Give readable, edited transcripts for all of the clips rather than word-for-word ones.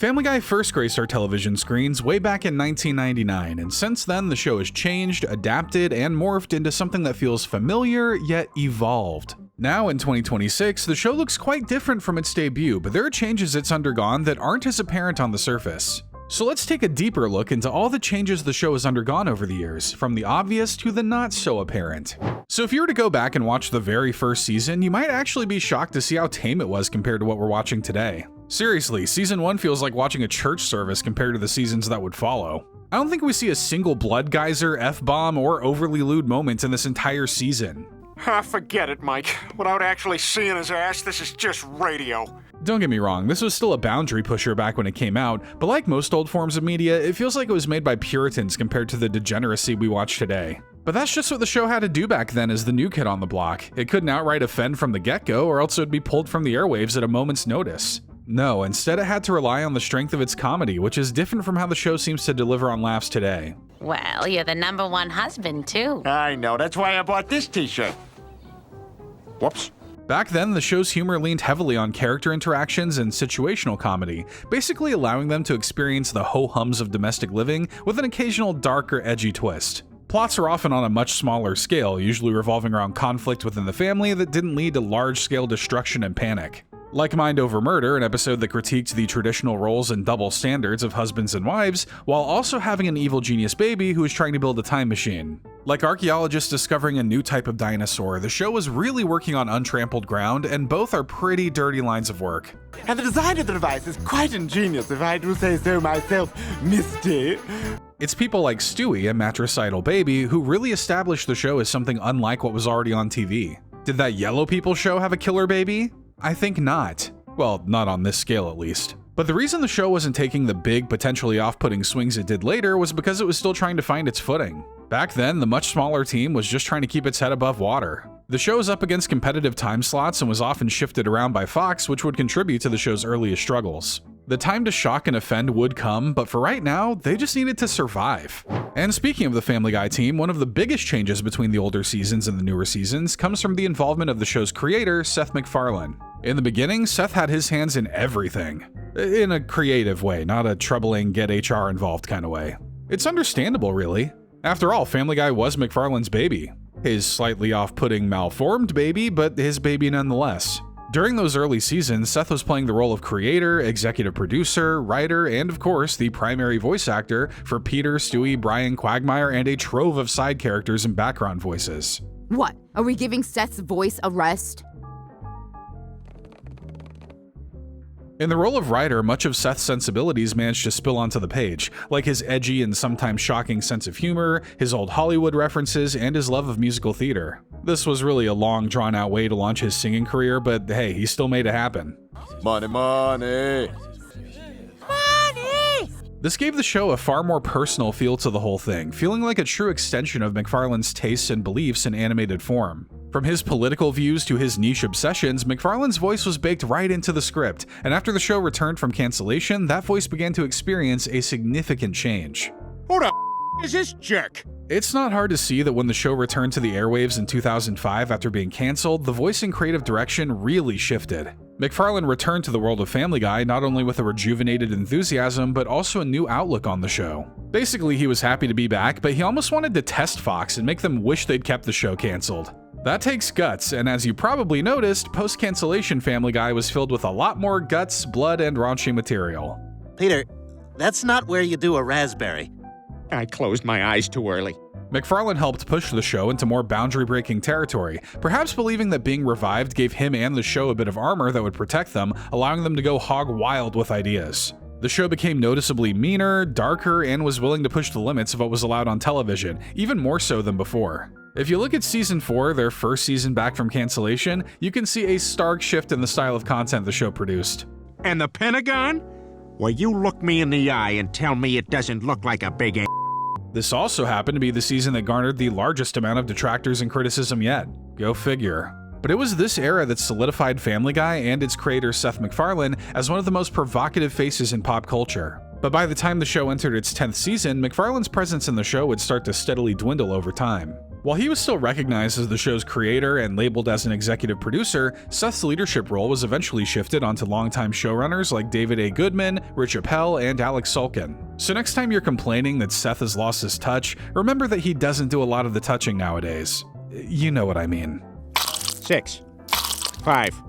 Family Guy first graced our television screens way back in 1999, and since then the show has changed, adapted, and morphed into something that feels familiar yet evolved. Now in 2026, the show looks quite different from its debut, but there are changes it's undergone that aren't as apparent on the surface. So let's take a deeper look into all the changes the show has undergone over the years, from the obvious to the not so apparent. So if you were to go back and watch the very first season, you might actually be shocked to see how tame it was compared to what we're watching today. Seriously, season 1 feels like watching a church service compared to the seasons that would follow. I don't think we see a single blood geyser, F-bomb, or overly lewd moment in this entire season. Forget it, Mike. Without actually seeing his ass, this is just radio. Don't get me wrong, this was still a boundary pusher back when it came out, but like most old forms of media, it feels like it was made by Puritans compared to the degeneracy we watch today. But that's just what the show had to do back then as the new kid on the block. It couldn't outright offend from the get-go, or else it would be pulled from the airwaves at a moment's notice. No, instead it had to rely on the strength of its comedy, which is different from how the show seems to deliver on laughs today. Well, you're the #1 husband, too. I know, that's why I bought this t-shirt. Whoops. Back then, the show's humor leaned heavily on character interactions and situational comedy, basically allowing them to experience the ho-hums of domestic living with an occasional dark or edgy twist. Plots are often on a much smaller scale, usually revolving around conflict within the family that didn't lead to large-scale destruction and panic. Like Mind Over Murder, an episode that critiqued the traditional roles and double standards of husbands and wives, while also having an evil genius baby who is trying to build a time machine. Like archaeologists discovering a new type of dinosaur, the show was really working on untrampled ground, and both are pretty dirty lines of work. And the design of the device is quite ingenious, if I do say so myself, Misty. It's people like Stewie, a matricidal baby, who really established the show as something unlike what was already on TV. Did that Yellow People show have a killer baby? I think not. Well, not on this scale at least. But the reason the show wasn't taking the big, potentially off-putting swings it did later was because it was still trying to find its footing. Back then, the much smaller team was just trying to keep its head above water. The show was up against competitive time slots and was often shifted around by Fox, which would contribute to the show's earliest struggles. The time to shock and offend would come, but for right now, they just needed to survive. And speaking of the Family Guy team, one of the biggest changes between the older seasons and the newer seasons comes from the involvement of the show's creator, Seth MacFarlane. In the beginning, Seth had his hands in everything. In a creative way, not a troubling get HR involved kind of way. It's understandable, really. After all, Family Guy was MacFarlane's baby. His slightly off-putting, malformed baby, but his baby nonetheless. During those early seasons, Seth was playing the role of creator, executive producer, writer, and of course, the primary voice actor for Peter, Stewie, Brian, Quagmire, and a trove of side characters and background voices. What? Are we giving Seth's voice a rest? In the role of writer, much of Seth's sensibilities managed to spill onto the page, like his edgy and sometimes shocking sense of humor, his old Hollywood references, and his love of musical theater. This was really a long, drawn-out way to launch his singing career, but hey, he still made it happen. Money, money. Money! This gave the show a far more personal feel to the whole thing, feeling like a true extension of MacFarlane's tastes and beliefs in animated form. From his political views to his niche obsessions, MacFarlane's voice was baked right into the script, and after the show returned from cancellation, that voice began to experience a significant change. Who the is this jerk? It's not hard to see that when the show returned to the airwaves in 2005 after being canceled, the voice and creative direction really shifted. MacFarlane returned to the world of Family Guy not only with a rejuvenated enthusiasm, but also a new outlook on the show. Basically, he was happy to be back, but he almost wanted to test Fox and make them wish they'd kept the show canceled. That takes guts, and as you probably noticed, post-cancellation Family Guy was filled with a lot more guts, blood, and raunchy material. Peter, that's not where you do a raspberry. I closed my eyes too early. MacFarlane helped push the show into more boundary-breaking territory, perhaps believing that being revived gave him and the show a bit of armor that would protect them, allowing them to go hog wild with ideas. The show became noticeably meaner, darker, and was willing to push the limits of what was allowed on television, even more so than before. If you look at Season 4, their first season back from cancellation, you can see a stark shift in the style of content the show produced. And the Pentagon? Well, you look me in the eye and tell me it doesn't look like a big This also happened to be the season that garnered the largest amount of detractors and criticism yet. Go figure. But it was this era that solidified Family Guy and its creator Seth MacFarlane as one of the most provocative faces in pop culture. But by the time the show entered its 10th season, MacFarlane's presence in the show would start to steadily dwindle over time. While he was still recognized as the show's creator and labeled as an executive producer, Seth's leadership role was eventually shifted onto longtime showrunners like David A. Goodman, Rich Appel, and Alex Sulkin. So next time you're complaining that Seth has lost his touch, remember that he doesn't do a lot of the touching nowadays. You know what I mean. 6, 5,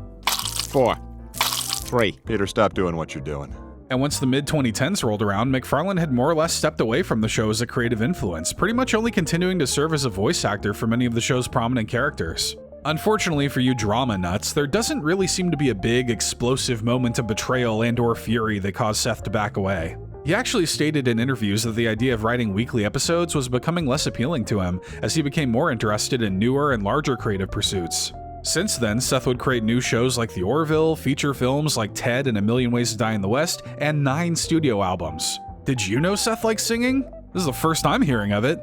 4, 3. Peter, stop doing what you're doing. And once the mid-2010s rolled around, MacFarlane had more or less stepped away from the show as a creative influence, pretty much only continuing to serve as a voice actor for many of the show's prominent characters. Unfortunately for you drama nuts, there doesn't really seem to be a big, explosive moment of betrayal and/or fury that caused Seth to back away. He actually stated in interviews that the idea of writing weekly episodes was becoming less appealing to him as he became more interested in newer and larger creative pursuits. Since then, Seth would create new shows like The Orville, feature films like Ted and A Million Ways to Die in the West, and 9 studio albums. Did you know Seth likes singing? This is the first I'm hearing of it.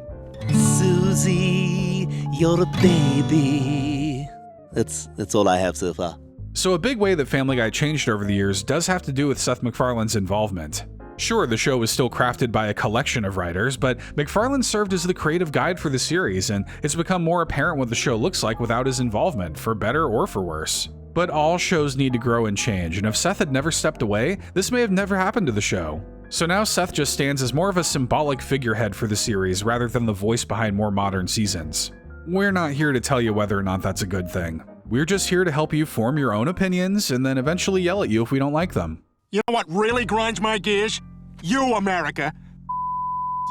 Susie, you're a baby. That's all I have so far. So a big way that Family Guy changed over the years does have to do with Seth MacFarlane's involvement. Sure, the show was still crafted by a collection of writers, but MacFarlane served as the creative guide for the series, and it's become more apparent what the show looks like without his involvement, for better or for worse. But all shows need to grow and change, and if Seth had never stepped away, this may have never happened to the show. So now Seth just stands as more of a symbolic figurehead for the series rather than the voice behind more modern seasons. We're not here to tell you whether or not that's a good thing. We're just here to help you form your own opinions and then eventually yell at you if we don't like them. You know what really grinds my gears? You, America.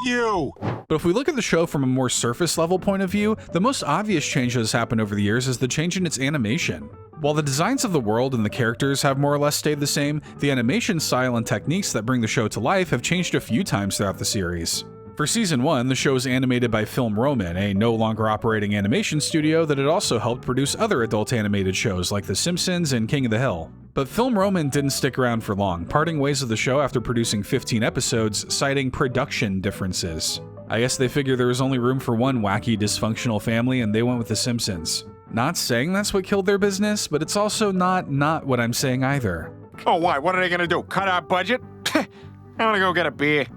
You. But if we look at the show from a more surface level point of view, the most obvious change that has happened over the years is the change in its animation. While the designs of the world and the characters have more or less stayed the same, the animation style and techniques that bring the show to life have changed a few times throughout the series. For Season 1, the show is animated by Film Roman, a no longer operating animation studio that had also helped produce other adult animated shows like The Simpsons and King of the Hill. But Film Roman didn't stick around for long, parting ways with the show after producing 15 episodes, citing production differences. I guess they figured there was only room for one wacky, dysfunctional family and they went with The Simpsons. Not saying that's what killed their business, but it's also not what I'm saying either. Oh, why? What are they gonna do? Cut our budget? I wanna go get a beer.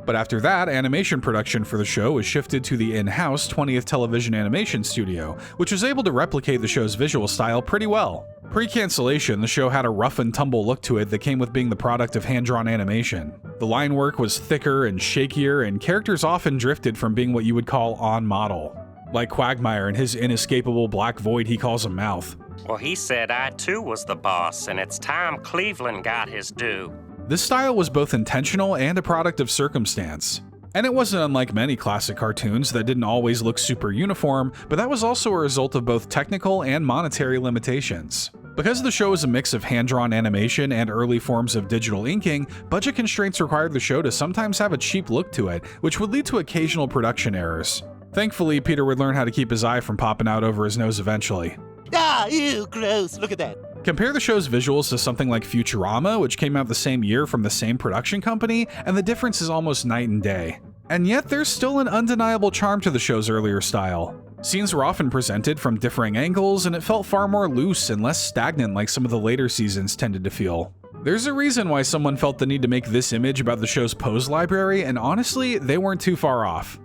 But after that, animation production for the show was shifted to the in-house 20th Television Animation Studio, which was able to replicate the show's visual style pretty well. Pre-cancellation, the show had a rough and tumble look to it that came with being the product of hand-drawn animation. The line work was thicker and shakier, and characters often drifted from being what you would call on-model. Like Quagmire and his inescapable black void he calls a mouth. Well, he said I too was the boss, and it's time Cleveland got his due. This style was both intentional and a product of circumstance. And it wasn't unlike many classic cartoons that didn't always look super uniform, but that was also a result of both technical and monetary limitations. Because the show is a mix of hand-drawn animation and early forms of digital inking, budget constraints required the show to sometimes have a cheap look to it, which would lead to occasional production errors. Thankfully, Peter would learn how to keep his eye from popping out over his nose eventually. Ah, ew, gross. Look at that. Compare the show's visuals to something like Futurama, which came out the same year from the same production company, and the difference is almost night and day. And yet, there's still an undeniable charm to the show's earlier style. Scenes were often presented from differing angles, and it felt far more loose and less stagnant like some of the later seasons tended to feel. There's a reason why someone felt the need to make this image about the show's pose library, and honestly, they weren't too far off.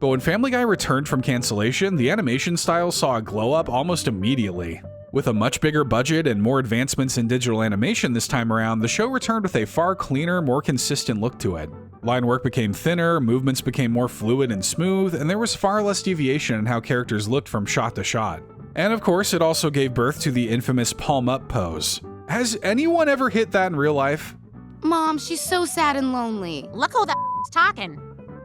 But when Family Guy returned from cancellation, the animation style saw a glow up almost immediately. With a much bigger budget and more advancements in digital animation this time around, the show returned with a far cleaner, more consistent look to it. Line work became thinner, movements became more fluid and smooth, and there was far less deviation in how characters looked from shot to shot. And of course, it also gave birth to the infamous palm up pose. Has anyone ever hit that in real life? Mom, she's so sad and lonely. Look who the is talking.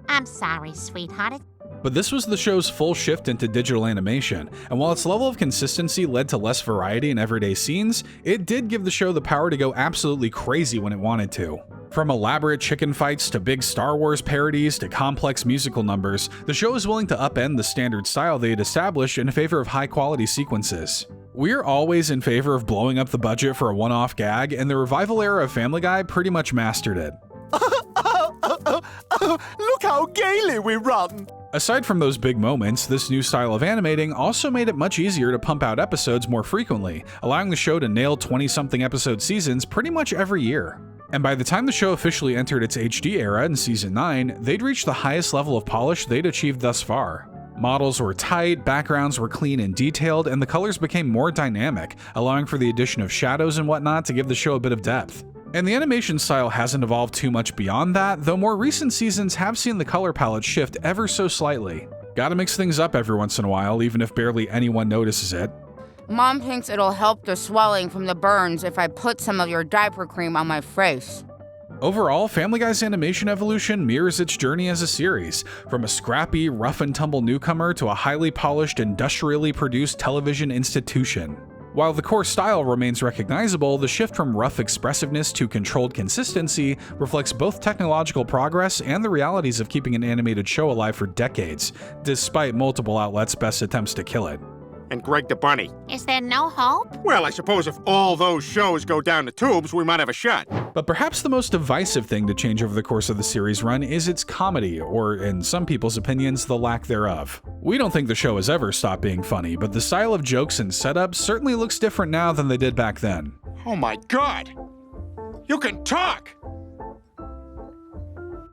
I'm sorry, sweetheart. But this was the show's full shift into digital animation, and while its level of consistency led to less variety in everyday scenes, it did give the show the power to go absolutely crazy when it wanted to. From elaborate chicken fights to big Star Wars parodies to complex musical numbers, the show is willing to upend the standard style they had established in favor of high-quality sequences. We're always in favor of blowing up the budget for a one-off gag, and the revival era of Family Guy pretty much mastered it. Look how gaily we run! Aside from those big moments, this new style of animating also made it much easier to pump out episodes more frequently, allowing the show to nail 20-something episode seasons pretty much every year. And by the time the show officially entered its HD era in Season 9, they'd reached the highest level of polish they'd achieved thus far. Models were tight, backgrounds were clean and detailed, and the colors became more dynamic, allowing for the addition of shadows and whatnot to give the show a bit of depth. And the animation style hasn't evolved too much beyond that, though more recent seasons have seen the color palette shift ever so slightly. Gotta mix things up every once in a while, even if barely anyone notices it. Mom thinks it'll help the swelling from the burns if I put some of your diaper cream on my face. Overall, Family Guy's animation evolution mirrors its journey as a series, from a scrappy, rough-and-tumble newcomer to a highly polished, industrially produced television institution. While the core style remains recognizable, the shift from rough expressiveness to controlled consistency reflects both technological progress and the realities of keeping an animated show alive for decades, despite multiple outlets' best attempts to kill it. And Greg the Bunny. Is there no hope? Well, I suppose if all those shows go down the tubes, we might have a shot. But perhaps the most divisive thing to change over the course of the series run is its comedy, or in some people's opinions, the lack thereof. We don't think the show has ever stopped being funny, but the style of jokes and setups certainly looks different now than they did back then. Oh my God! You can talk!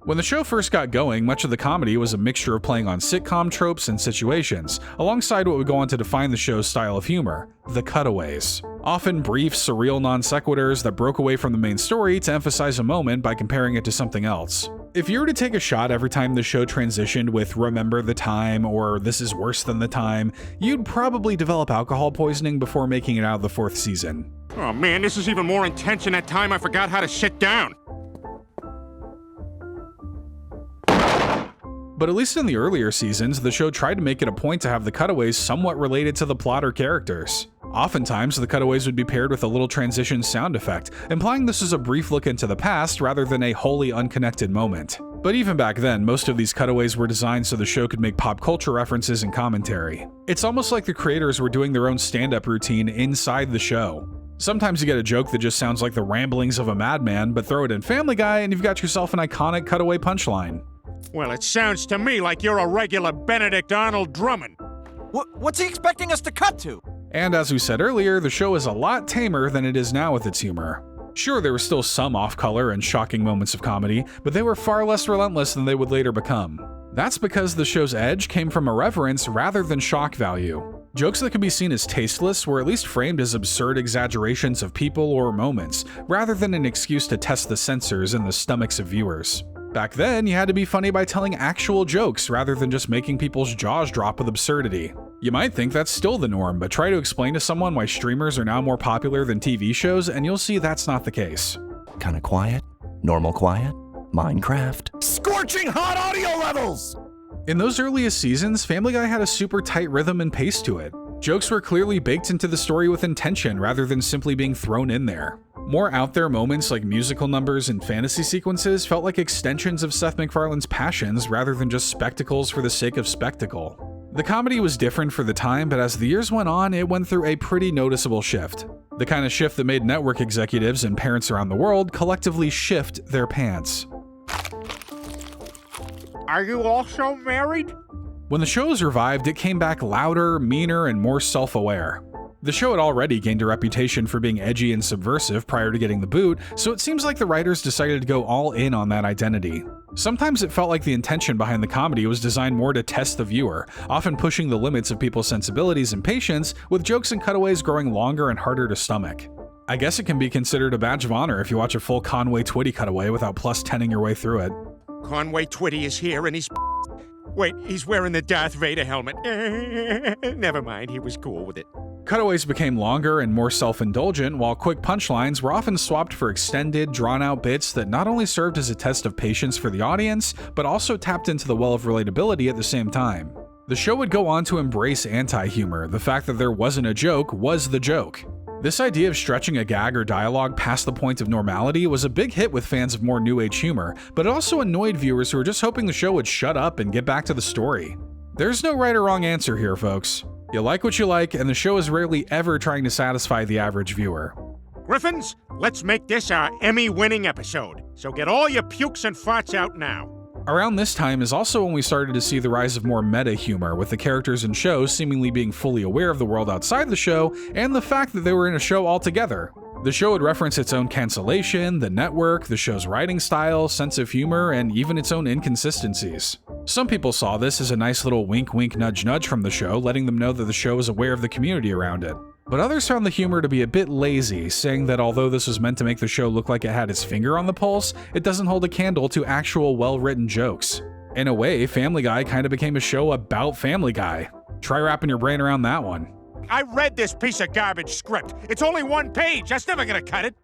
When the show first got going, much of the comedy was a mixture of playing on sitcom tropes and situations, alongside what would go on to define the show's style of humor, the cutaways. Often brief, surreal non sequiturs that broke away from the main story to emphasize a moment by comparing it to something else. If you were to take a shot every time the show transitioned with "remember the time" or "this is worse than the time," you'd probably develop alcohol poisoning before making it out of the 4th season. Oh man, this is even more intense than that time I forgot how to sit down. But at least in the earlier seasons, the show tried to make it a point to have the cutaways somewhat related to the plot or characters. Oftentimes, the cutaways would be paired with a little transition sound effect, implying this was a brief look into the past rather than a wholly unconnected moment. But even back then, most of these cutaways were designed so the show could make pop culture references and commentary. It's almost like the creators were doing their own stand-up routine inside the show. Sometimes you get a joke that just sounds like the ramblings of a madman, but throw it in Family Guy and you've got yourself an iconic cutaway punchline. Well, it sounds to me like you're a regular Benedict Arnold Drummond. What's he expecting us to cut to? And as we said earlier, the show is a lot tamer than it is now with its humor. Sure, there were still some off-color and shocking moments of comedy, but they were far less relentless than they would later become. That's because the show's edge came from irreverence rather than shock value. Jokes that could be seen as tasteless were at least framed as absurd exaggerations of people or moments, rather than an excuse to test the censors and the stomachs of viewers. Back then, you had to be funny by telling actual jokes rather than just making people's jaws drop with absurdity. You might think that's still the norm, but try to explain to someone why streamers are now more popular than TV shows and you'll see that's not the case. Kinda quiet, normal quiet, Minecraft. Scorching hot audio levels! In those earliest seasons, Family Guy had a super tight rhythm and pace to it. Jokes were clearly baked into the story with intention rather than simply being thrown in there. More out there moments like musical numbers and fantasy sequences felt like extensions of Seth MacFarlane's passions rather than just spectacles for the sake of spectacle. The comedy was different for the time, but as the years went on, it went through a pretty noticeable shift. The kind of shift that made network executives and parents around the world collectively shift their pants. Are you also married? When the show was revived, it came back louder, meaner, and more self-aware. The show had already gained a reputation for being edgy and subversive prior to getting the boot, so it seems like the writers decided to go all in on that identity. Sometimes it felt like the intention behind the comedy was designed more to test the viewer, often pushing the limits of people's sensibilities and patience, with jokes and cutaways growing longer and harder to stomach. I guess it can be considered a badge of honor if you watch a full Conway Twitty cutaway without +10ing your way through it. Conway Twitty is here and he's... Wait, he's wearing the Darth Vader helmet. Never mind, he was cool with it. Cutaways became longer and more self-indulgent, while quick punchlines were often swapped for extended, drawn-out bits that not only served as a test of patience for the audience, but also tapped into the well of relatability at the same time. The show would go on to embrace anti-humor. The fact that there wasn't a joke was the joke. This idea of stretching a gag or dialogue past the point of normality was a big hit with fans of more new age humor, but it also annoyed viewers who were just hoping the show would shut up and get back to the story. There's no right or wrong answer here, folks. You like what you like, and the show is rarely ever trying to satisfy the average viewer. Griffins, let's make this our Emmy-winning episode. So get all your pukes and farts out now. Around this time is also when we started to see the rise of more meta humor, with the characters in shows seemingly being fully aware of the world outside the show and the fact that they were in a show altogether. The show would reference its own cancellation, the network, the show's writing style, sense of humor, and even its own inconsistencies. Some people saw this as a nice little wink wink nudge nudge from the show, letting them know that the show is aware of the community around it. But others found the humor to be a bit lazy, saying that although this was meant to make the show look like it had its finger on the pulse, it doesn't hold a candle to actual well-written jokes. In a way, Family Guy kind of became a show about Family Guy. Try wrapping your brain around that one. I read this piece of garbage script. It's only one page. That's never gonna cut it.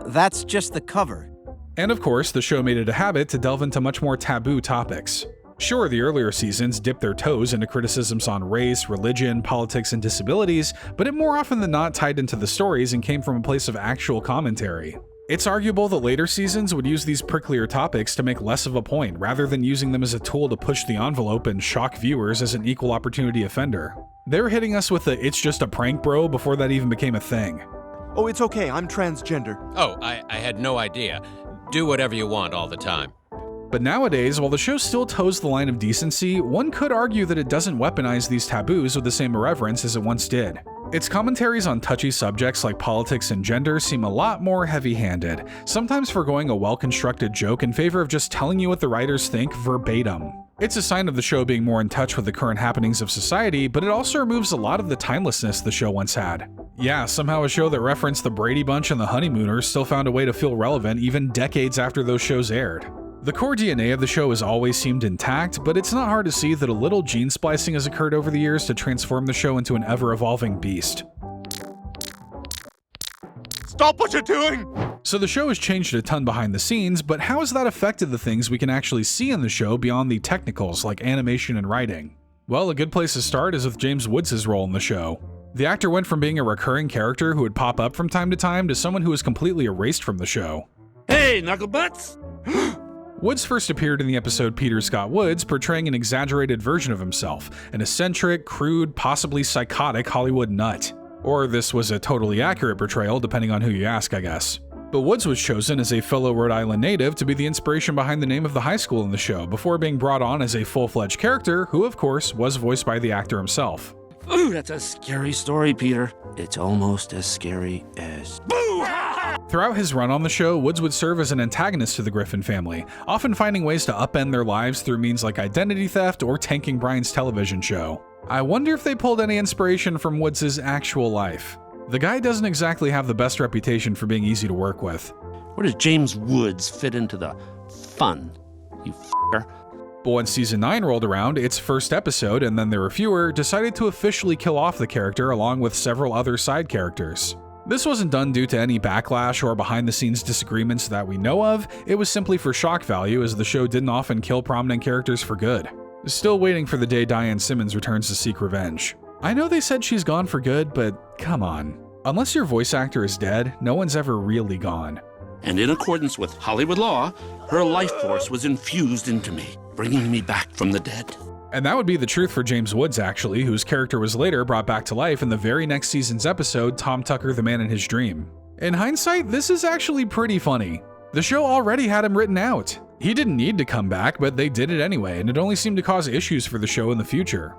That's just the cover. And of course, the show made it a habit to delve into much more taboo topics. Sure, the earlier seasons dipped their toes into criticisms on race, religion, politics, and disabilities, but it more often than not tied into the stories and came from a place of actual commentary. It's arguable that later seasons would use these pricklier topics to make less of a point, rather than using them as a tool to push the envelope and shock viewers as an equal opportunity offender. They were hitting us with the "it's just a prank, bro" before that even became a thing. Oh, it's okay, I'm transgender. Oh, I had no idea. Do whatever you want all the time. But nowadays, while the show still toes the line of decency, one could argue that it doesn't weaponize these taboos with the same irreverence as it once did. Its commentaries on touchy subjects like politics and gender seem a lot more heavy-handed, sometimes foregoing a well-constructed joke in favor of just telling you what the writers think verbatim. It's a sign of the show being more in touch with the current happenings of society, but it also removes a lot of the timelessness the show once had. Yeah, somehow a show that referenced the Brady Bunch and the Honeymooners still found a way to feel relevant even decades after those shows aired. The core DNA of the show has always seemed intact, but it's not hard to see that a little gene splicing has occurred over the years to transform the show into an ever-evolving beast. Stop what you're doing! So the show has changed a ton behind the scenes, but how has that affected the things we can actually see in the show beyond the technicals like animation and writing? Well, a good place to start is with James Woods' role in the show. The actor went from being a recurring character who would pop up from time to time to someone who was completely erased from the show. Hey, knucklebutts! Woods first appeared in the episode Peter Scott Woods, portraying an exaggerated version of himself, an eccentric, crude, possibly psychotic Hollywood nut. Or this was a totally accurate portrayal, depending on who you ask, I guess. But Woods was chosen as a fellow Rhode Island native to be the inspiration behind the name of the high school in the show, before being brought on as a full-fledged character, who of course was voiced by the actor himself. Ooh, that's a scary story, Peter. It's almost as scary as... Boo! Throughout his run on the show, Woods would serve as an antagonist to the Griffin family, often finding ways to upend their lives through means like identity theft or tanking Brian's television show. I wonder if they pulled any inspiration from Woods' actual life. The guy doesn't exactly have the best reputation for being easy to work with. Where does James Woods fit into the fun, you f***er? But when season 9 rolled around, its first episode, and then there were fewer, decided to officially kill off the character along with several other side characters. This wasn't done due to any backlash or behind-the-scenes disagreements that we know of, it was simply for shock value, as the show didn't often kill prominent characters for good. Still waiting for the day Diane Simmons returns to seek revenge. I know they said she's gone for good, but come on. Unless your voice actor is dead, no one's ever really gone. And in accordance with Hollywood law, her life force was infused into me, bringing me back from the dead. And that would be the truth for James Woods, actually, whose character was later brought back to life in the very next season's episode, Tom Tucker, the Man in His Dream. In hindsight, this is actually pretty funny. The show already had him written out. He didn't need to come back, but they did it anyway, and it only seemed to cause issues for the show in the future.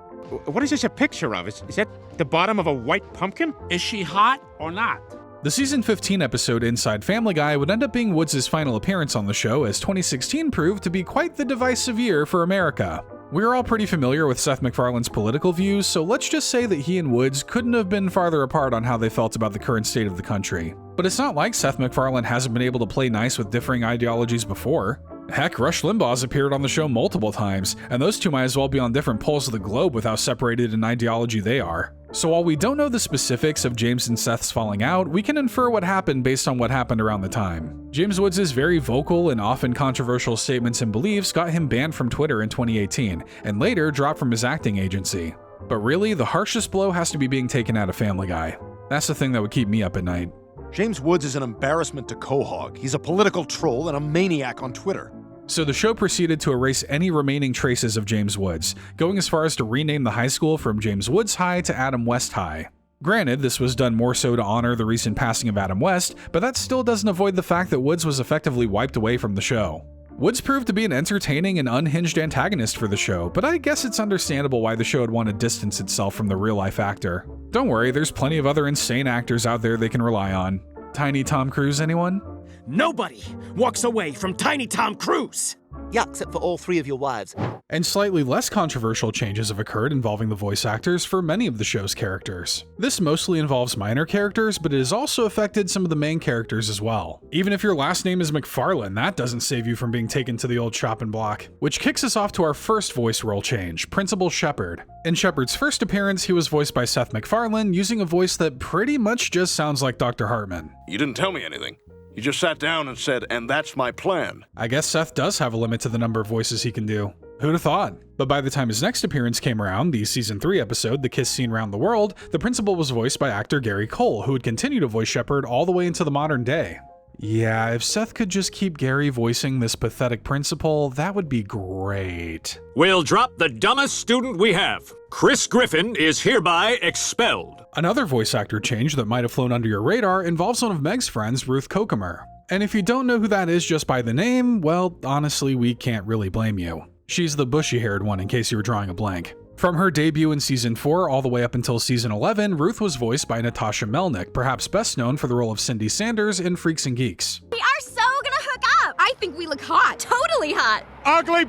What is this a picture of? Is that the bottom of a white pumpkin? Is she hot or not? The season 15 episode Inside Family Guy would end up being Woods' final appearance on the show, as 2016 proved to be quite the divisive year for America. We're all pretty familiar with Seth MacFarlane's political views, so let's just say that he and Woods couldn't have been farther apart on how they felt about the current state of the country. But it's not like Seth MacFarlane hasn't been able to play nice with differing ideologies before. Heck, Rush Limbaugh's appeared on the show multiple times, and those two might as well be on different poles of the globe with how separated in ideology they are. So while we don't know the specifics of James and Seth's falling out, we can infer what happened based on what happened around the time. James Woods' very vocal and often controversial statements and beliefs got him banned from Twitter in 2018, and later dropped from his acting agency. But really, the harshest blow has to be being taken out of Family Guy. That's the thing that would keep me up at night. James Woods is an embarrassment to Quahog. He's a political troll and a maniac on Twitter. So the show proceeded to erase any remaining traces of James Woods, going as far as to rename the high school from James Woods High to Adam West High. Granted, this was done more so to honor the recent passing of Adam West, but that still doesn't avoid the fact that Woods was effectively wiped away from the show. Woods proved to be an entertaining and unhinged antagonist for the show, but I guess it's understandable why the show would want to distance itself from the real-life actor. Don't worry, there's plenty of other insane actors out there they can rely on. Tiny Tom Cruise, anyone? Nobody walks away from Tiny Tom Cruise! Yeah, except for all 3 of your wives. And slightly less controversial changes have occurred involving the voice actors for many of the show's characters. This mostly involves minor characters, but it has also affected some of the main characters as well. Even if your last name is MacFarlane, that doesn't save you from being taken to the old chopping block. Which kicks us off to our first voice role change, Principal Shepard. In Shepard's first appearance, he was voiced by Seth MacFarlane, using a voice that pretty much just sounds like Dr. Hartman. You didn't tell me anything. You just sat down and said, and that's my plan. I guess Seth does have a limit to the number of voices he can do. Who'd have thought? But by the time his next appearance came around, the season 3 episode, The Kiss Scene Round the World, the principal was voiced by actor Gary Cole, who would continue to voice Shepard all the way into the modern day. Yeah, if Seth could just keep Gary voicing this pathetic principal, that would be great. We'll drop the dumbest student we have. Chris Griffin is hereby expelled. Another voice actor change that might have flown under your radar involves one of Meg's friends, Ruth Kokomer. And if you don't know who that is just by the name, well, honestly, we can't really blame you. She's the bushy-haired one in case you were drawing a blank. From her debut in season 4 all the way up until season 11, Ruth was voiced by Natasha Melnick, perhaps best known for the role of Cindy Sanders in Freaks and Geeks. We are so gonna hook up! I think we look hot. Totally hot. Ugly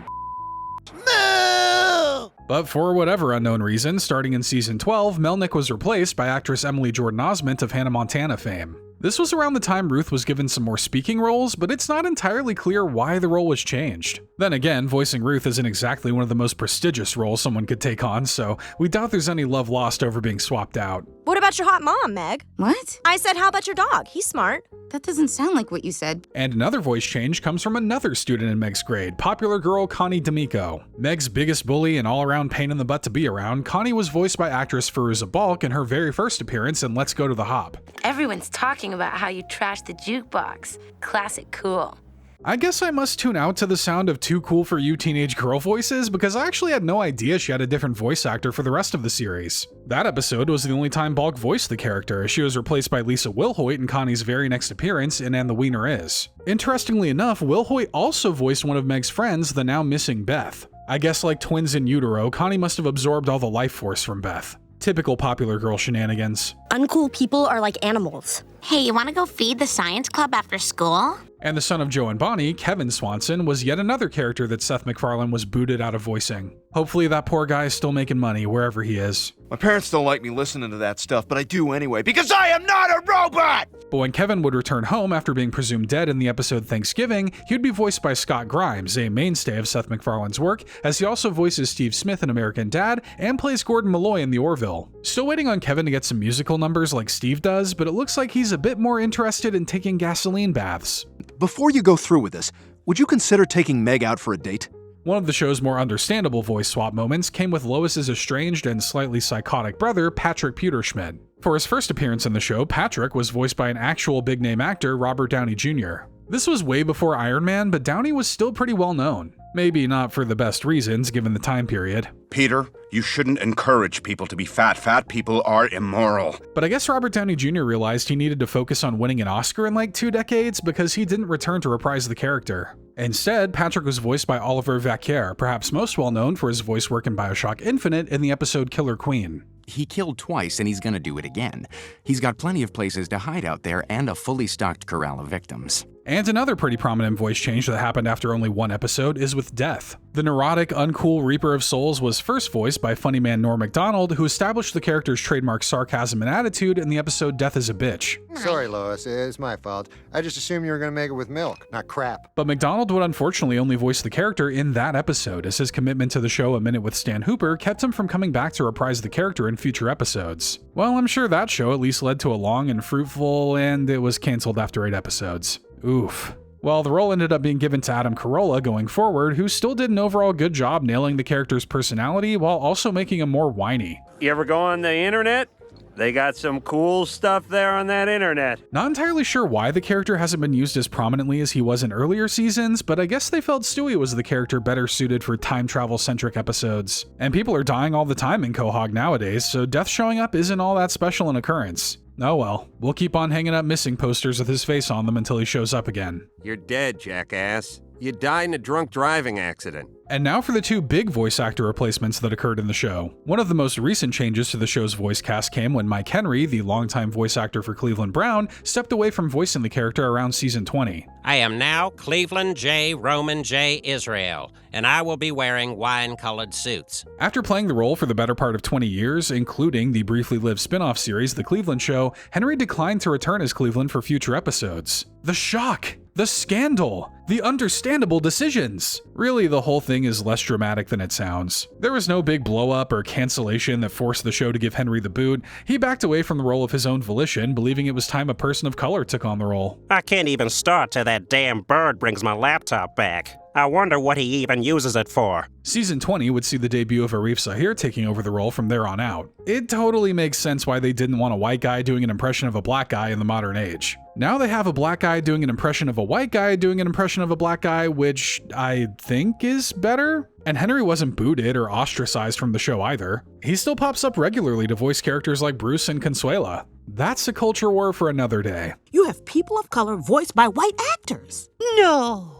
No! But for whatever unknown reason, starting in season 12, Melnick was replaced by actress Emily Jordan Osment of Hannah Montana fame. This was around the time Ruth was given some more speaking roles, but it's not entirely clear why the role was changed. Then again, voicing Ruth isn't exactly one of the most prestigious roles someone could take on, so we doubt there's any love lost over being swapped out. What about your hot mom, Meg? What? I said, how about your dog? He's smart. That doesn't sound like what you said. And another voice change comes from another student in Meg's grade, popular girl Connie D'Amico. Meg's biggest bully and all-around pain in the butt to be around, Connie was voiced by actress Fairuza Balk in her very first appearance in Let's Go to the Hop. Everyone's talking about how you trashed the jukebox. Classic cool. I guess I must tune out to the sound of Too Cool for You teenage girl voices because I actually had no idea she had a different voice actor for the rest of the series. That episode was the only time Balk voiced the character, as she was replaced by Lisa Wilhoit in Connie's very next appearance in And the Wiener Is. Interestingly enough, Wilhoit also voiced one of Meg's friends, the now missing Beth. I guess like twins in utero, Connie must have absorbed all the life force from Beth. Typical popular girl shenanigans. Uncool people are like animals. Hey, you want to go feed the science club after school? And the son of Joe and Bonnie, Kevin Swanson, was yet another character that Seth MacFarlane was booted out of voicing. Hopefully that poor guy is still making money wherever he is. My parents don't like me listening to that stuff, but I do anyway, because I am not a robot! But when Kevin would return home after being presumed dead in the episode Thanksgiving, he would be voiced by Scott Grimes, a mainstay of Seth MacFarlane's work, as he also voices Steve Smith in American Dad and plays Gordon Malloy in The Orville. Still waiting on Kevin to get some musical numbers like Steve does, but it looks like he's a bit more interested in taking gasoline baths. Before you go through with this, would you consider taking Meg out for a date? One of the show's more understandable voice swap moments came with Lois's estranged and slightly psychotic brother, Patrick Pewterschmidt. For his first appearance in the show, Patrick was voiced by an actual big-name actor, Robert Downey Jr. This was way before Iron Man, but Downey was still pretty well known. Maybe not for the best reasons, given the time period. Peter, you shouldn't encourage people to be fat. Fat people are immoral. But I guess Robert Downey Jr. realized he needed to focus on winning an Oscar in like 2 decades because he didn't return to reprise the character. Instead, Patrick was voiced by Oliver Vaquer, perhaps most well known for his voice work in BioShock Infinite in the episode Killer Queen. He killed twice and he's gonna do it again. He's got plenty of places to hide out there and a fully stocked corral of victims. And another pretty prominent voice change that happened after only 1 episode is with Death. The neurotic, uncool Reaper of Souls was first voiced by funny man Norm Macdonald, who established the character's trademark sarcasm and attitude in the episode Death is a Bitch. Sorry, Lois, it's my fault. I just assumed you were gonna make it with milk, not crap. But Macdonald would unfortunately only voice the character in that episode, as his commitment to the show A Minute with Stan Hooper kept him from coming back to reprise the character in future episodes. Well, I'm sure that show at least led to a long and fruitful, and it was cancelled after 8 episodes. Oof. Well, the role ended up being given to Adam Carolla going forward, who still did an overall good job nailing the character's personality while also making him more whiny. You ever go on the internet? They got some cool stuff there on that internet. Not entirely sure why the character hasn't been used as prominently as he was in earlier seasons, but I guess they felt Stewie was the character better suited for time travel-centric episodes. And people are dying all the time in Quahog nowadays, so Death showing up isn't all that special an occurrence. Oh well, we'll keep on hanging up missing posters with his face on them until he shows up again. You're dead, jackass. You died in a drunk driving accident. And now for the two big voice actor replacements that occurred in the show. One of the most recent changes to the show's voice cast came when Mike Henry, the longtime voice actor for Cleveland Brown, stepped away from voicing the character around season 20. I am now Cleveland J. Roman J. Israel, and I will be wearing wine-colored suits. After playing the role for the better part of 20 years, including the briefly lived spin-off series The Cleveland Show, Henry declined to return as Cleveland for future episodes. The shock! The scandal! The understandable decisions! Really, the whole thing is less dramatic than it sounds. There was no big blow-up or cancellation that forced the show to give Henry the boot. He backed away from the role of his own volition, believing it was time a person of color took on the role. I can't even start till that damn bird brings my laptop back. I wonder what he even uses it for. Season 20 would see the debut of Arif Zahir taking over the role from there on out. It totally makes sense why they didn't want a white guy doing an impression of a black guy in the modern age. Now they have a black guy doing an impression of a white guy doing an impression of a black guy, which I think is better. And Henry wasn't booted or ostracized from the show either. He still pops up regularly to voice characters like Bruce and Consuela. That's a culture war for another day. You have people of color voiced by white actors. No.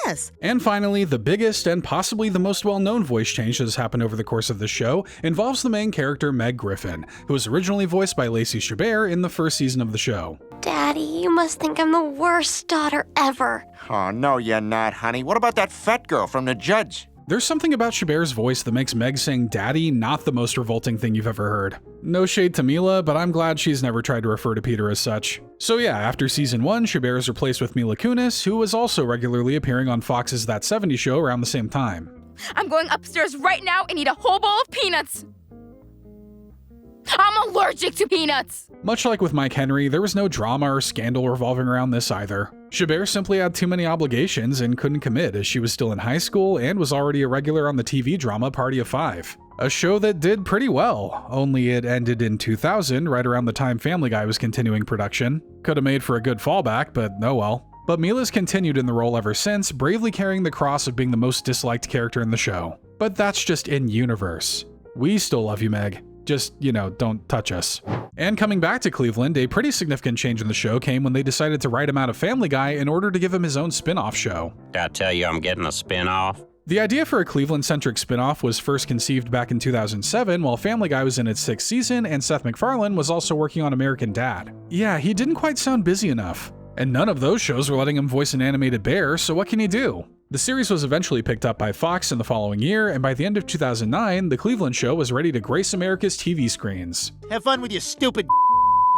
Yes. And finally, the biggest and possibly the most well-known voice change that has happened over the course of the show involves the main character Meg Griffin, who was originally voiced by Lacey Chabert in the first season of the show. Daddy, you must think I'm the worst daughter ever. Oh, no, you're not, honey. What about that fat girl from The Judge? There's something about Chabert's voice that makes Meg saying daddy not the most revolting thing you've ever heard. No shade to Mila, but I'm glad she's never tried to refer to Peter as such. So yeah, after season 1, Chabert is replaced with Mila Kunis, who was also regularly appearing on Fox's That 70s Show around the same time. I'm going upstairs right now and eat a whole bowl of peanuts. I'm allergic to peanuts! Much like with Mike Henry, there was no drama or scandal revolving around this either. Chabert simply had too many obligations and couldn't commit as she was still in high school and was already a regular on the TV drama Party of Five. A show that did pretty well, only it ended in 2000, right around the time Family Guy was continuing production. Could have made for a good fallback, but oh well. But Mila's continued in the role ever since, bravely carrying the cross of being the most disliked character in the show. But that's just in-universe. We still love you, Meg. Just, don't touch us. And coming back to Cleveland, a pretty significant change in the show came when they decided to write him out of Family Guy in order to give him his own spin-off show. Did I tell you I'm getting a spin-off? The idea for a Cleveland-centric spin-off was first conceived back in 2007 while Family Guy was in its 6th season and Seth MacFarlane was also working on American Dad. Yeah, he didn't quite sound busy enough. And none of those shows were letting him voice an animated bear, so what can he do? The series was eventually picked up by Fox in the following year, and by the end of 2009, The Cleveland Show was ready to grace America's TV screens. Have fun with your stupid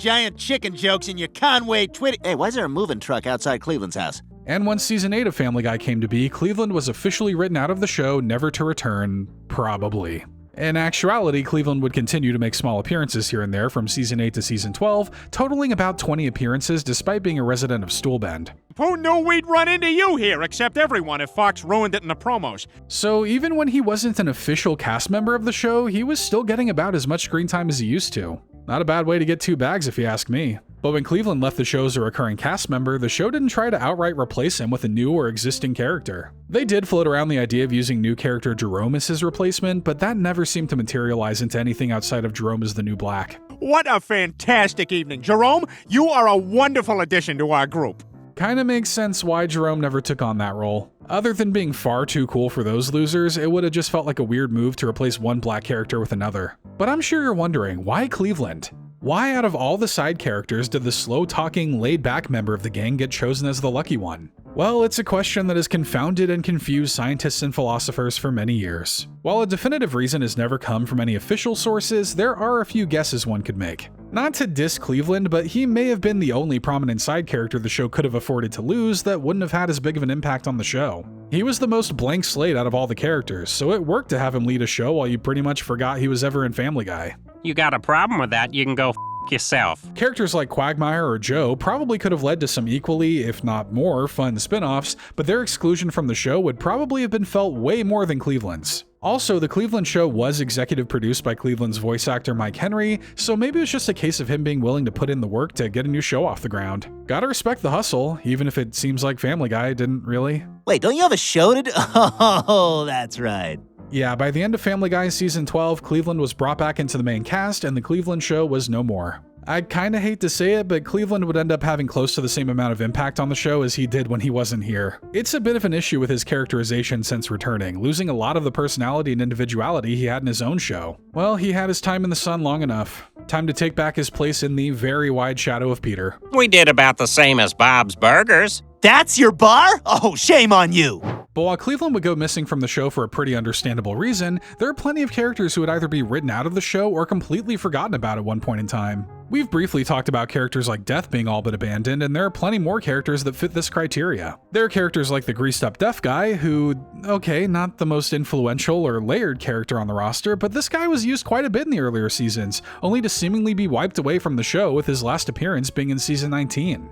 giant chicken jokes and your Conway Twitter. Hey, why is there a moving truck outside Cleveland's house? And once season 8 of Family Guy came to be, Cleveland was officially written out of the show, never to return, probably. In actuality, Cleveland would continue to make small appearances here and there from season 8 to season 12, totaling about 20 appearances despite being a resident of Stoolbend. Who knew we'd run into you here, except everyone if Fox ruined it in the promos? So even when he wasn't an official cast member of the show, he was still getting about as much screen time as he used to. Not a bad way to get 2 bags if you ask me. But when Cleveland left the show as a recurring cast member, the show didn't try to outright replace him with a new or existing character. They did float around the idea of using new character Jerome as his replacement, but that never seemed to materialize into anything outside of Jerome as the new Black. What a fantastic evening. Jerome, you are a wonderful addition to our group. Kinda makes sense why Jerome never took on that role. Other than being far too cool for those losers, it would have just felt like a weird move to replace one black character with another. But I'm sure you're wondering, why Cleveland? Why out of all the side characters did the slow-talking, laid-back member of the gang get chosen as the lucky one? Well, it's a question that has confounded and confused scientists and philosophers for many years. While a definitive reason has never come from any official sources, there are a few guesses one could make. Not to diss Cleveland, but he may have been the only prominent side character the show could have afforded to lose that wouldn't have had as big of an impact on the show. He was the most blank slate out of all the characters, so it worked to have him lead a show while you pretty much forgot he was ever in Family Guy. You got a problem with that, you can go yourself. Characters like Quagmire or Joe probably could have led to some equally, if not more, fun spin-offs, but their exclusion from the show would probably have been felt way more than Cleveland's. Also, The Cleveland Show was executive produced by Cleveland's voice actor Mike Henry, so maybe it was just a case of him being willing to put in the work to get a new show off the ground. Gotta respect the hustle, even if it seems like Family Guy didn't really. Wait, don't you have a show to do? Oh, that's right. Yeah, by the end of Family Guy season 12, Cleveland was brought back into the main cast and The Cleveland Show was no more. I kinda hate to say it, but Cleveland would end up having close to the same amount of impact on the show as he did when he wasn't here. It's a bit of an issue with his characterization since returning, losing a lot of the personality and individuality he had in his own show. Well, he had his time in the sun long enough. Time to take back his place in the very wide shadow of Peter. We did about the same as Bob's Burgers. That's your bar? Oh, shame on you. But while Cleveland would go missing from the show for a pretty understandable reason, there are plenty of characters who would either be written out of the show or completely forgotten about at one point in time. We've briefly talked about characters like Death being all but abandoned, and there are plenty more characters that fit this criteria. There are characters like the greased-up deaf guy who, okay, not the most influential or layered character on the roster, but this guy was used quite a bit in the earlier seasons, only to seemingly be wiped away from the show with his last appearance being in season 19.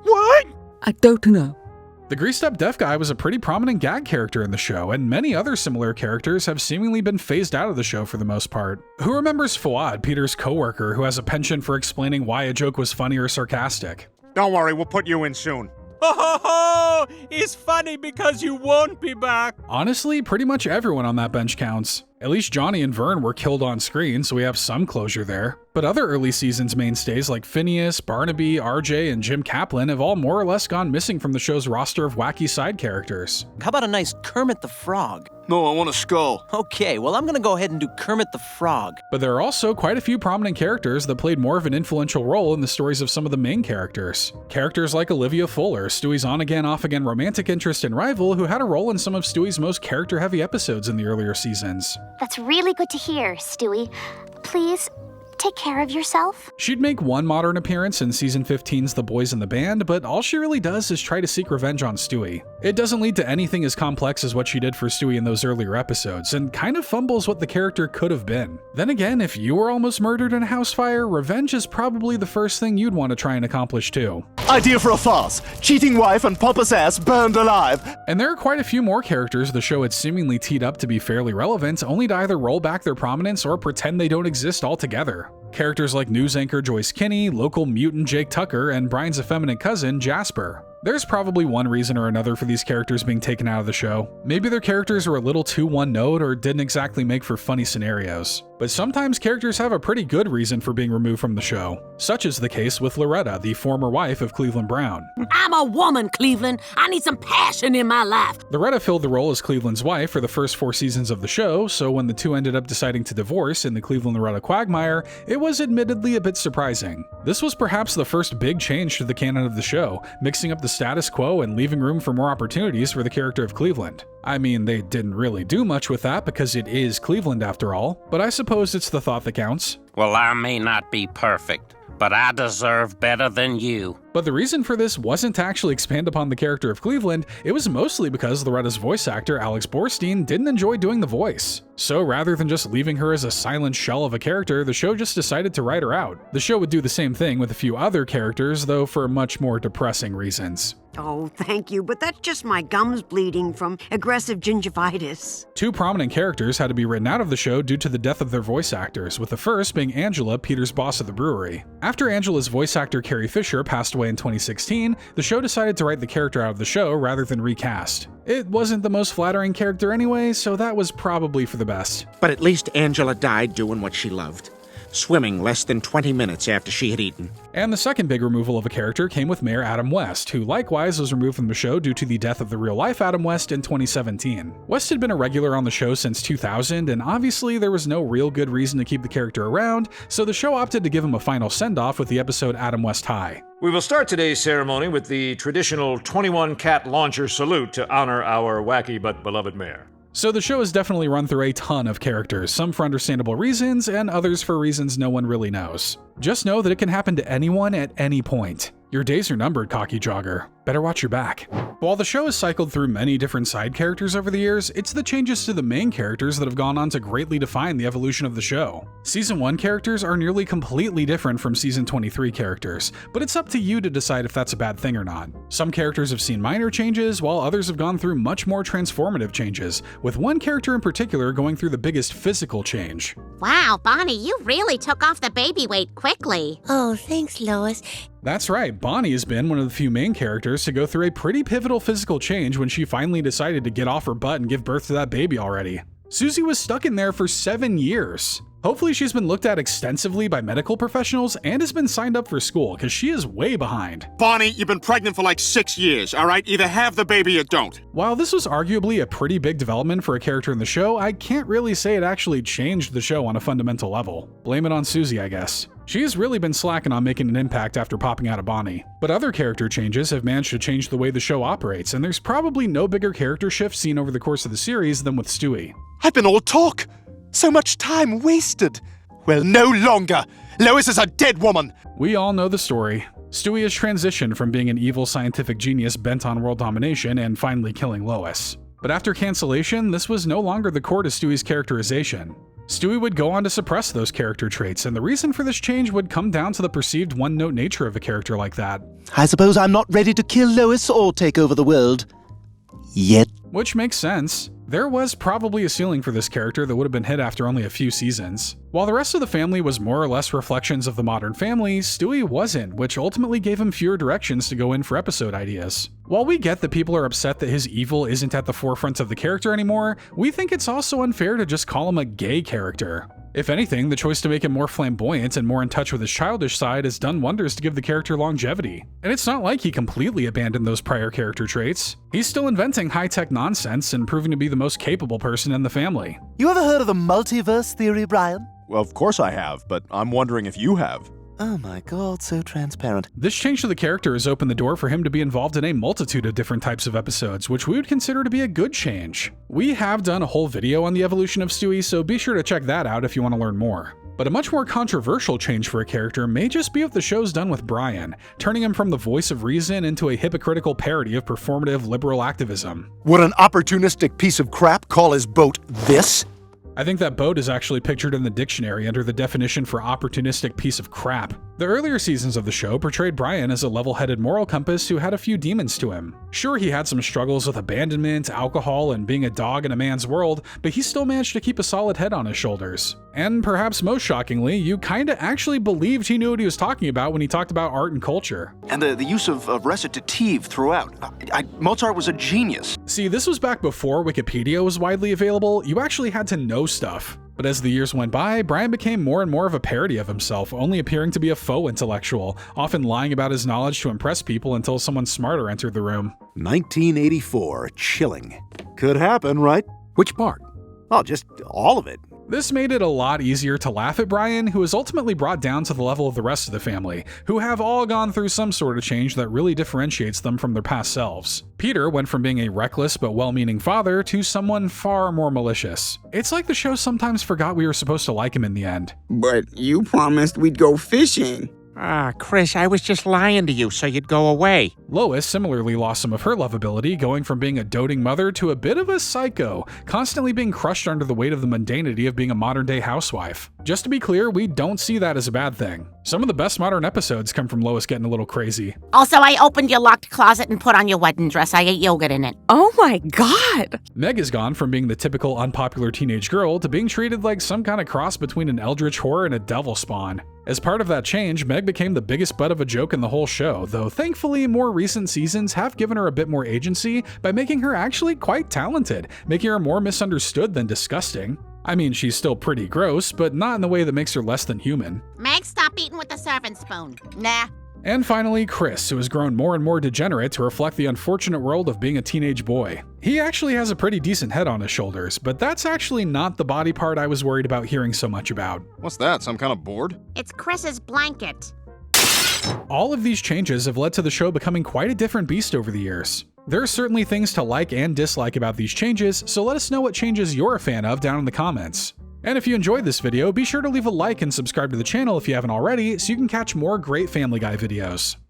What? I don't know. The greased-up deaf guy was a pretty prominent gag character in the show, and many other similar characters have seemingly been phased out of the show for the most part. Who remembers Fouad, Peter's coworker, who has a penchant for explaining why a joke was funny or sarcastic? Don't worry, we'll put you in soon. Oh, it's funny because you won't be back. Honestly, pretty much everyone on that bench counts. At least Johnny and Vern were killed on screen, so we have some closure there. But other early seasons mainstays like Phineas, Barnaby, RJ, and Jim Kaplan have all more or less gone missing from the show's roster of wacky side characters. How about a nice Kermit the Frog? No, I want a skull. Okay, well, I'm gonna go ahead and do Kermit the Frog. But there are also quite a few prominent characters that played more of an influential role in the stories of some of the main characters. Characters like Olivia Fuller, Stewie's on-again, off-again romantic interest and rival, who had a role in some of Stewie's most character-heavy episodes in the earlier seasons. That's really good to hear, Stewie. Please, take care of yourself. She'd make one modern appearance in season 15's The Boys in the Band, but all she really does is try to seek revenge on Stewie. It doesn't lead to anything as complex as what she did for Stewie in those earlier episodes, and kind of fumbles what the character could have been. Then again, if you were almost murdered in a house fire, revenge is probably the first thing you'd want to try and accomplish too. Idea for a farce. Cheating wife and Papa's ass burned alive. And there are quite a few more characters the show had seemingly teed up to be fairly relevant, only to either roll back their prominence or pretend they don't exist altogether. Characters like news anchor Joyce Kinney, local mutant Jake Tucker, and Brian's effeminate cousin, Jasper. There's probably one reason or another for these characters being taken out of the show. Maybe their characters were a little too one-note or didn't exactly make for funny scenarios. But sometimes characters have a pretty good reason for being removed from the show. Such is the case with Loretta, the former wife of Cleveland Brown. I'm a woman, Cleveland. I need some passion in my life. Loretta filled the role as Cleveland's wife for the first 4 seasons of the show, so when the two ended up deciding to divorce in the Cleveland-Loretta quagmire, it was admittedly a bit surprising. This was perhaps the first big change to the canon of the show, mixing up the status quo and leaving room for more opportunities for the character of Cleveland. I mean, they didn't really do much with that because it is Cleveland after all, but I suppose it's the thought that counts. Well, I may not be perfect, but I deserve better than you. But the reason for this wasn't to actually expand upon the character of Cleveland, it was mostly because Loretta's voice actor, Alex Borstein, didn't enjoy doing the voice. So rather than just leaving her as a silent shell of a character, the show just decided to write her out. The show would do the same thing with a few other characters, though for much more depressing reasons. Oh, thank you, but that's just my gums bleeding from aggressive gingivitis. 2 prominent characters had to be written out of the show due to the death of their voice actors, with the first being Angela, Peter's boss at the brewery. After Angela's voice actor Carrie Fisher passed away in 2016, the show decided to write the character out of the show rather than recast. It wasn't the most flattering character anyway, so that was probably for the best. But at least Angela died doing what she loved. Swimming less than 20 minutes after she had eaten. And the second big removal of a character came with Mayor Adam West, who likewise was removed from the show due to the death of the real-life Adam West in 2017. West had been a regular on the show since 2000, and obviously there was no real good reason to keep the character around, so the show opted to give him a final send-off with the episode Adam West High. We will start today's ceremony with the traditional 21-cat launcher salute to honor our wacky but beloved mayor. So the show has definitely run through a ton of characters, some for understandable reasons, and others for reasons no one really knows. Just know that it can happen to anyone at any point. Your days are numbered, cocky jogger. Better watch your back. While the show has cycled through many different side characters over the years, it's the changes to the main characters that have gone on to greatly define the evolution of the show. Season 1 characters are nearly completely different from Season 23 characters, but it's up to you to decide if that's a bad thing or not. Some characters have seen minor changes, while others have gone through much more transformative changes, with one character in particular going through the biggest physical change. Wow, Bonnie, you really took off the baby weight quickly. Oh, thanks, Lois. That's right, Bonnie has been one of the few main characters to go through a pretty pivotal physical change when she finally decided to get off her butt and give birth to that baby already. Susie was stuck in there for 7 years. Hopefully she's been looked at extensively by medical professionals and has been signed up for school, because she is way behind. Bonnie, you've been pregnant for like 6 years, all right? Either have the baby or don't. While this was arguably a pretty big development for a character in the show, I can't really say it actually changed the show on a fundamental level. Blame it on Susie, I guess. She's really been slacking on making an impact after popping out of Bonnie. But other character changes have managed to change the way the show operates, and there's probably no bigger character shift seen over the course of the series than with Stewie. I've been all talk. So much time wasted. Well, no longer. Lois is a dead woman. We all know the story. Stewie has transitioned from being an evil scientific genius bent on world domination and finally killing Lois. But after cancellation, this was no longer the core to Stewie's characterization. Stewie would go on to suppress those character traits, and the reason for this change would come down to the perceived one-note nature of a character like that. I suppose I'm not ready to kill Lois or take over the world. Yet. Which makes sense. There was probably a ceiling for this character that would have been hit after only a few seasons. While the rest of the family was more or less reflections of the modern family, Stewie wasn't, which ultimately gave him fewer directions to go in for episode ideas. While we get that people are upset that his evil isn't at the forefront of the character anymore, we think it's also unfair to just call him a gay character. If anything, the choice to make him more flamboyant and more in touch with his childish side has done wonders to give the character longevity. And it's not like he completely abandoned those prior character traits. He's still inventing high-tech nonsense and proving to be the most capable person in the family. You ever heard of the multiverse theory, Brian? Well, of course I have, but I'm wondering if you have. Oh my god, so transparent. This change to the character has opened the door for him to be involved in a multitude of different types of episodes, which we would consider to be a good change. We have done a whole video on the evolution of Stewie, so be sure to check that out if you want to learn more. But a much more controversial change for a character may just be what the show's done with Brian, turning him from the voice of reason into a hypocritical parody of performative liberal activism. Would an opportunistic piece of crap call his boat this? I think that boat is actually pictured in the dictionary under the definition for opportunistic piece of crap. The earlier seasons of the show portrayed Brian as a level-headed moral compass who had a few demons to him. Sure, he had some struggles with abandonment, alcohol, and being a dog in a man's world, but he still managed to keep a solid head on his shoulders. And perhaps most shockingly, you kinda actually believed he knew what he was talking about when he talked about art and culture. And the use of recitative throughout. Mozart was a genius. See, this was back before Wikipedia was widely available. You actually had to know stuff. But as the years went by, Brian became more and more of a parody of himself, only appearing to be a faux intellectual, often lying about his knowledge to impress people until someone smarter entered the room. 1984, chilling. Could happen, right? Which part? Oh, just all of it. This made it a lot easier to laugh at Brian, who was ultimately brought down to the level of the rest of the family, who have all gone through some sort of change that really differentiates them from their past selves. Peter went from being a reckless but well-meaning father to someone far more malicious. It's like the show sometimes forgot we were supposed to like him in the end. But you promised we'd go fishing. Ah, Chris, I was just lying to you so you'd go away. Lois similarly lost some of her lovability, going from being a doting mother to a bit of a psycho, constantly being crushed under the weight of the mundanity of being a modern-day housewife. Just to be clear, we don't see that as a bad thing. Some of the best modern episodes come from Lois getting a little crazy. Also, I opened your locked closet and put on your wedding dress. I ate yogurt in it. Oh my god! Meg has gone from being the typical unpopular teenage girl to being treated like some kind of cross between an eldritch horror and a devil spawn. As part of that change, Meg became the biggest butt of a joke in the whole show, though thankfully more recent seasons have given her a bit more agency by making her actually quite talented, making her more misunderstood than disgusting. I mean, she's still pretty gross, but not in the way that makes her less than human. Meg, stop eating with the serving spoon. Nah. And finally, Chris, who has grown more and more degenerate to reflect the unfortunate world of being a teenage boy. He actually has a pretty decent head on his shoulders, but that's actually not the body part I was worried about hearing so much about. What's that, some kind of board? It's Chris's blanket. All of these changes have led to the show becoming quite a different beast over the years. There are certainly things to like and dislike about these changes, so let us know what changes you're a fan of down in the comments. And if you enjoyed this video, be sure to leave a like and subscribe to the channel if you haven't already, so you can catch more great Family Guy videos.